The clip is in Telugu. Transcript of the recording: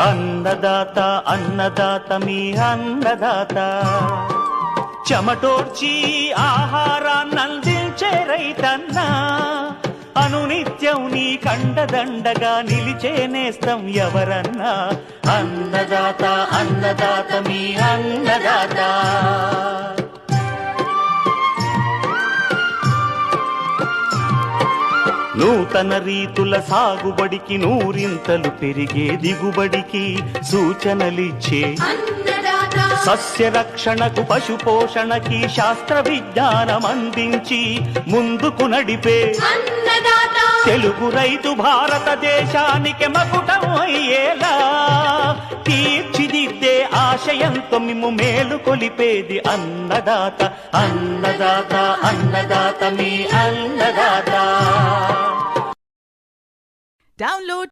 అన్నదాత అన్నదాత మీ అన్నదాత చెమటోర్చి ఆహారాన్నందించే రైతన్నా అనునిత్యం నీ కండదండగా నిలిచే నేస్తం ఎవరన్నా అన్నదాత అన్నదాత మీ అన్నదాత నూతన రీతుల సాగుబడికి నూరింతలు పెరిగే దిగుబడికి సూచనలిచ్చే సస్య రక్షణకు పశు పోషణకి శాస్త్ర విజ్ఞానం అందించి ముందుకు నడిపే తెలుగు రైతు భారతదేశానికి మకుటం అయ్యేలా తీర్చిదిద్దే ఆశయంతో మిమ్ము మేలు కొలిపేది అన్నదాత అన్నదాత అన్నదాత మీ అన్నదాత. Download